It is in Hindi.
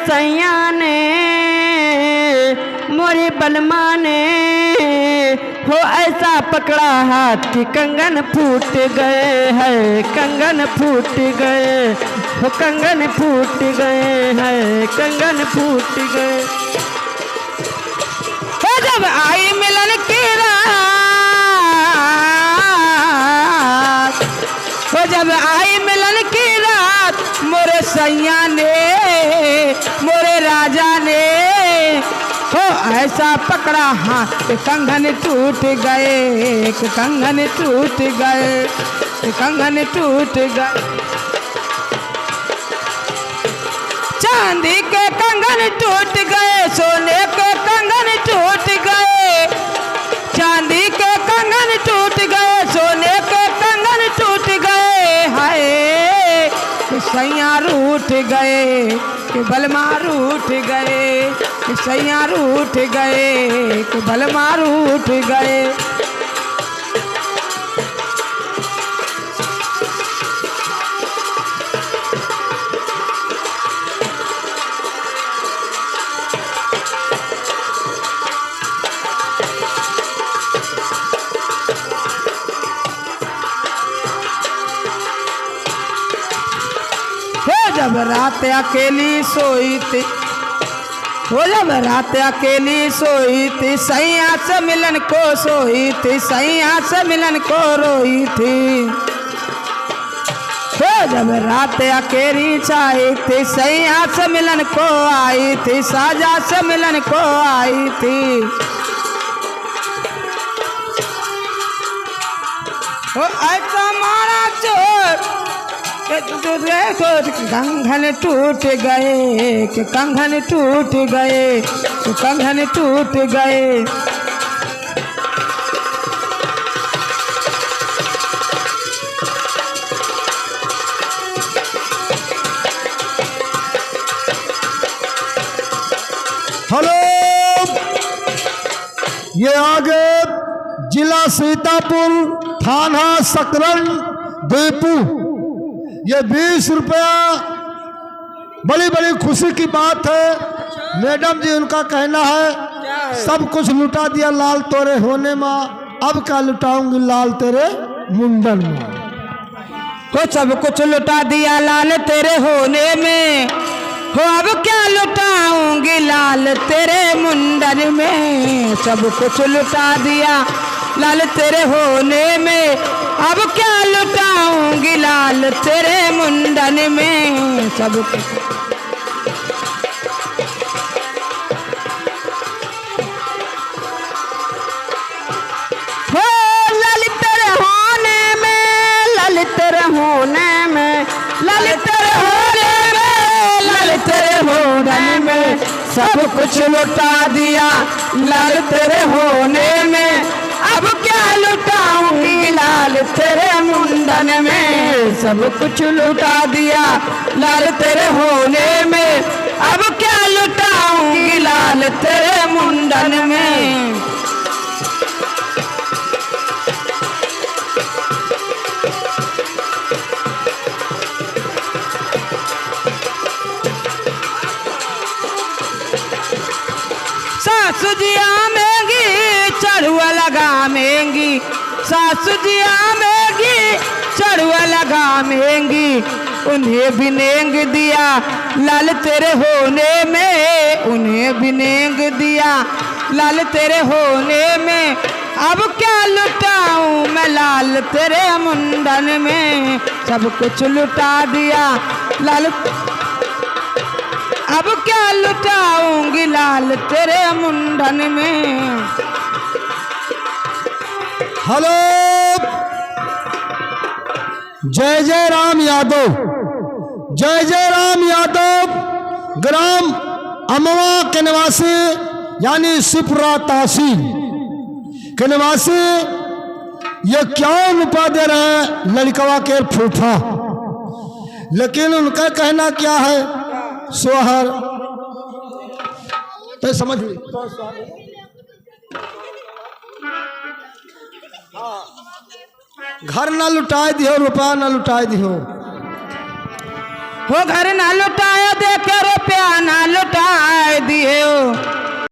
सैया ने मोरे बलमा ने हो ऐसा पकड़ा हाथ कि कंगन फूट गए हैं, कंगन फूट गए हो, कंगन फूट गए हैं, कंगन फूट गए। जब आई मिलन की रात, हो जब आई मिलन की रात, मोरे सैया ने मोरे राजा ने हो ऐसा पकड़ा हाथ कि कंगन टूट गए, कि कंगन टूट गए, कि कंगन टूट गए। चांदी के कंगन टूट गए, सोने के कंगन टूट गए, चांदी के कंगन टूट गए, सोने के कंगन टूट गए। हाय कि सैया रूठ गए, कि बलमा रूठ गए, कि सैया रूठ गए, कि बलमा रूठ गए। जब रात अकेली सोई थी, हो जब रात अकेली सोई थी, सैया से मिलन को सोई थी, सैया से मिलन को रोई थी। हो जब रात अकेली छाई थी, सैया से मिलन को आई थी, साजा से मिलन को आई थी। हो ऐसा मारा चोर कंगन टूट गए, कि कंगन टूट गए, कि कंगन टूट गए। हेलो, ये आगे जिला सीतापुर, थाना सकरन, दीपू। ये 20 रुपया बड़ी बड़ी खुशी की बात है। मैडम जी उनका कहना है सब कुछ लुटा दिया लाल तोरे होने में, अब क्या लुटाऊंगी लाल तेरे मुंडन में। हो सब कुछ लुटा दिया लाल तेरे होने में, हो अब क्या लुटाऊंगी लाल तेरे मुंडन में। सब कुछ लुटा दिया लाल तेरे होने में, अब क्या लुटाऊंगी लाल तेरे मुंडन में। सब कुछ हो लाल तेरे होने में, लाल तेरे होने में, लाल तेरे होने में, लाल तेरे मुंडन में। सब कुछ लुटा दिया लाल तेरे होने में, अब क्या लुटाऊंगी लाल तेरे मुंडन में। सब कुछ लुटा दिया लाल तेरे होने में, अब क्या लुटाऊंगी लाल तेरे मुंडन में। सासु जी आमेंगी चढ़ुआ लगामेंगी, सासु जी आमेंगी चढ़ुआ लगामेंगी। उन्हें भी नेंग दिया लाल तेरे होने में, उन्हें भी नेंग दिया लाल तेरे होने में। अब क्या लुटाऊं मैं लाल तेरे मुंडन में। सब कुछ लुटा दिया लाल, अब क्या लुटाऊंगी लाल तेरे मुंडन में। हेलो, जय जय राम यादव, जय जय राम यादव, ग्राम अमवा के निवासी यानी सिपरा तहसील के निवासी। ये क्या रुपया दे रहे हैं लड़कवा के फूफा, लेकिन उनका कहना क्या है सोहर तो समझ ली। घर ना लुटाए दियो, रुपया ना लुटाए दियो, हो घर ना लुटा